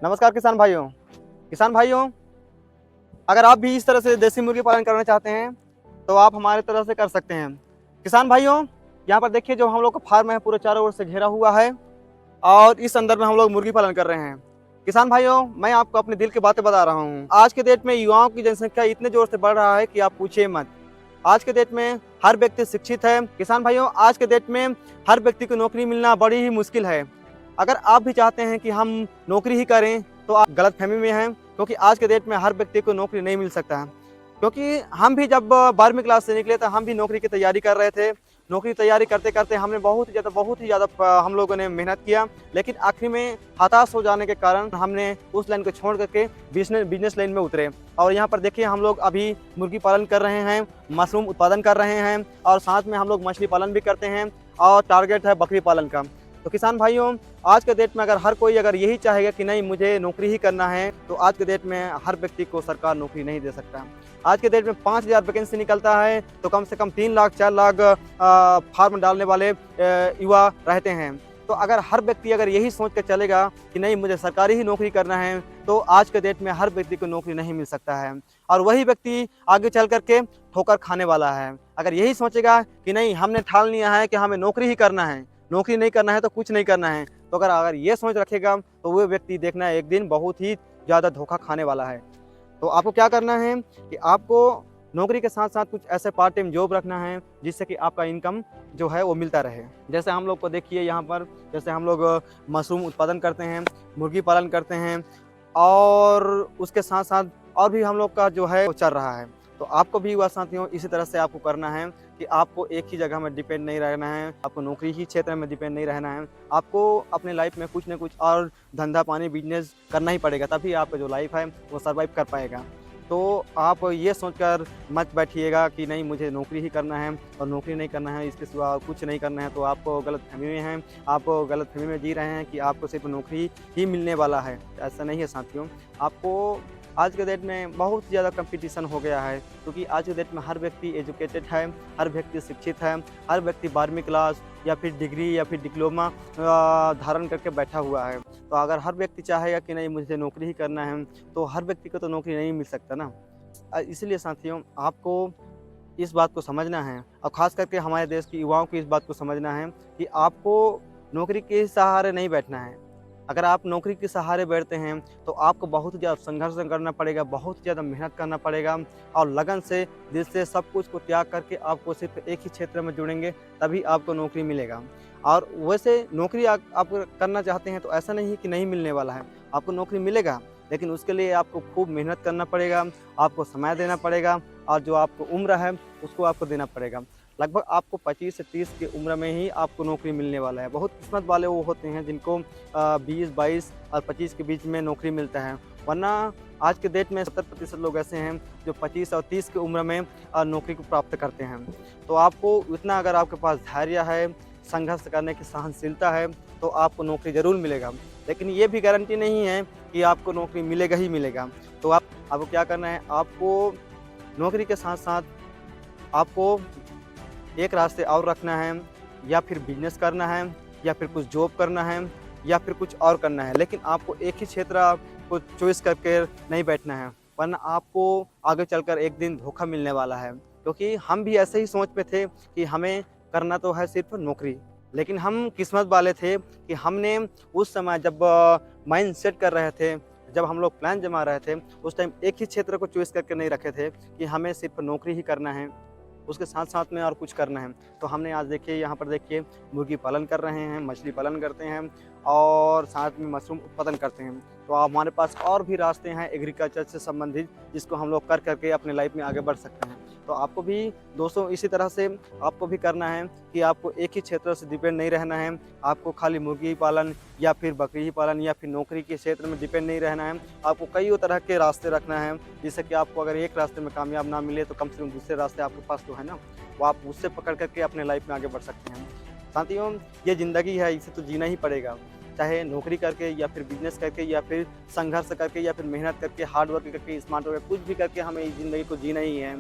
नमस्कार किसान भाइयों, अगर आप भी इस तरह से देसी मुर्गी पालन करना चाहते हैं तो आप हमारे तरह से कर सकते हैं। किसान भाइयों, यहाँ पर देखिए जो हम लोग का फार्म है पूरे चारों ओर से घेरा हुआ है और इस अंदर में हम लोग मुर्गी पालन कर रहे हैं। किसान भाइयों, मैं आपको अपने दिल की बातें बता रहा हूँ। आज के डेट में युवाओं की जनसंख्या इतने जोर से बढ़ रहा है कि आप पूछिए मत। आज के डेट में हर व्यक्ति शिक्षित है। किसान भाइयों, आज के डेट में हर व्यक्ति को नौकरी मिलना बड़ी ही मुश्किल है। अगर आप भी चाहते हैं कि हम नौकरी ही करें तो आप गलतफहमी में हैं, क्योंकि आज के डेट में हर व्यक्ति को नौकरी नहीं मिल सकता है। क्योंकि हम भी जब 12वीं क्लास से निकले तो हम भी नौकरी की तैयारी कर रहे थे। नौकरी तैयारी करते करते हमने बहुत ही ज़्यादा हम लोगों ने मेहनत किया, लेकिन आखिर में हताश हो जाने के कारण हमने उस लाइन को छोड़ करके बिजनेस लाइन में उतरे। और यहाँ पर देखिए हम लोग अभी मुर्गी पालन कर रहे हैं, मशरूम उत्पादन कर रहे हैं और साथ में हम लोग मछली पालन भी करते हैं और टारगेट है बकरी पालन का। तो किसान भाइयों, आज के डेट में अगर हर कोई अगर यही चाहेगा कि नहीं मुझे नौकरी ही करना है, तो आज के डेट में हर व्यक्ति को सरकार नौकरी नहीं दे सकता। आज के डेट में 5,000 वैकेंसी निकलता है तो कम से कम 3 लाख 4 लाख फार्म डालने वाले युवा रहते हैं। तो अगर हर व्यक्ति अगर यही सोच कर चलेगा कि नहीं मुझे सरकारी ही नौकरी करना है, तो आज के डेट में हर व्यक्ति को नौकरी नहीं मिल सकता है और वही व्यक्ति आगे चल करके ठोकर खाने वाला है। अगर यही सोचेगा कि नहीं हमने ठान लिया है कि हमें नौकरी ही करना है, नौकरी नहीं करना है तो कुछ नहीं करना है, तो अगर ये सोच रखेगा तो वो व्यक्ति देखना एक दिन बहुत ही ज़्यादा धोखा खाने वाला है। तो आपको क्या करना है कि आपको नौकरी के साथ साथ कुछ ऐसे पार्ट टाइम जॉब रखना है जिससे कि आपका इनकम जो है वो मिलता रहे। जैसे हम लोग को देखिए यहाँ पर, जैसे हम लोग मशरूम उत्पादन करते हैं, मुर्गी पालन करते हैं और उसके साथ साथ और भी हम लोग का जो है वो चल रहा है। तो आपको भी हुआ साथियों इसी तरह से आपको करना है कि आपको एक ही जगह में डिपेंड नहीं रहना है, आपको नौकरी ही क्षेत्र में डिपेंड नहीं रहना है। आपको अपने लाइफ में कुछ न कुछ और धंधा पानी बिजनेस करना ही पड़ेगा, तभी आपका जो लाइफ है वो सर्वाइव कर पाएगा। तो आप ये सोचकर मत बैठिएगा कि नहीं मुझे नौकरी ही करना है और नौकरी नहीं करना है, इसके सिवा कुछ नहीं करना है, तो आपको गलतफहमी में हैं। आप गलतफहमी में जी रहे हैं कि आपको सिर्फ नौकरी ही मिलने वाला है। ऐसा नहीं है साथियों। आपको आज के डेट में बहुत ज़्यादा कंपटीशन हो गया है, क्योंकि आज के डेट में हर व्यक्ति एजुकेटेड है, हर व्यक्ति शिक्षित है, हर व्यक्ति 12वीं क्लास या फिर डिग्री या फिर डिप्लोमा धारण करके बैठा हुआ है। तो अगर हर व्यक्ति चाहेगा कि नहीं मुझे नौकरी ही करना है, तो हर व्यक्ति को तो नौकरी नहीं मिल सकता ना। इसलिए साथियों आपको इस बात को समझना है और ख़ास करके हमारे देश के युवाओं को इस बात को समझना है कि आपको नौकरी के सहारे नहीं बैठना है। अगर आप नौकरी के सहारे बैठते हैं तो आपको बहुत ज़्यादा संघर्ष करना पड़ेगा, बहुत ज़्यादा मेहनत करना पड़ेगा और लगन से, दिल से सब कुछ को त्याग करके आपको सिर्फ एक ही क्षेत्र में जुड़ेंगे, तभी आपको नौकरी मिलेगा। और वैसे नौकरी आप करना चाहते हैं तो ऐसा नहीं है कि नहीं मिलने वाला है, आपको नौकरी मिलेगा, लेकिन उसके लिए आपको खूब मेहनत करना पड़ेगा, आपको समय देना पड़ेगा और जो आपको उम्र है उसको आपको देना पड़ेगा। लगभग आपको 25 से 30 की उम्र में ही आपको नौकरी मिलने वाला है। बहुत किस्मत वाले वो होते हैं जिनको 20, 22 और 25 के बीच में नौकरी मिलता है, वरना आज के डेट में 70% लोग ऐसे हैं जो 25 और 30 की उम्र में नौकरी को प्राप्त करते हैं। तो आपको इतना अगर आपके पास धैर्य है, संघर्ष करने की सहनशीलता है, तो आपको नौकरी ज़रूर मिलेगा। लेकिन ये भी गारंटी नहीं है कि आपको नौकरी मिलेगा ही मिलेगा। तो आपको क्या करना है, आपको नौकरी के साथ साथ आपको एक रास्ते और रखना है, या फिर बिजनेस करना है या फिर कुछ जॉब करना है या फिर कुछ और करना है, लेकिन आपको एक ही क्षेत्र को चॉइस करके नहीं बैठना है, वरना आपको आगे चलकर एक दिन धोखा मिलने वाला है। क्योंकि हम भी ऐसे ही सोच पे थे कि हमें करना तो है सिर्फ नौकरी, लेकिन हम किस्मत वाले थे कि हमने उस समय जब माइंड सेट कर रहे थे, जब हम लोग प्लान जमा रहे थे, उस टाइम एक ही क्षेत्र को चॉइस करके नहीं रखे थे कि हमें सिर्फ नौकरी ही करना है, उसके साथ साथ में और कुछ करना है। तो हमने आज देखिए यहाँ पर देखिए मुर्गी पालन कर रहे हैं, मछली पालन करते हैं और साथ में मशरूम उत्पादन करते हैं। तो हमारे पास और भी रास्ते हैं एग्रीकल्चर से संबंधित, जिसको हम लोग कर करके अपने लाइफ में आगे बढ़ सकते हैं। तो आपको भी दोस्तों इसी तरह से आपको भी करना है कि आपको एक ही क्षेत्र से डिपेंड नहीं रहना है। आपको खाली मुर्गी पालन या फिर बकरी पालन या फिर नौकरी के क्षेत्र में डिपेंड नहीं रहना है। आपको कई तरह के रास्ते रखना है, जिससे कि आपको अगर एक रास्ते में कामयाब ना मिले तो कम से कम दूसरे रास्ते आपके पास तो है ना, वो आप उससे पकड़ करके अपने लाइफ में आगे बढ़ सकते हैं। साथियों, ये ज़िंदगी है, इसे तो जीना ही पड़ेगा, चाहे नौकरी करके या फिर बिजनेस करके या फिर संघर्ष करके या फिर मेहनत करके, हार्ड वर्क करके, स्मार्ट वर्क कुछ भी करके हमें इस ज़िंदगी को जीना ही है।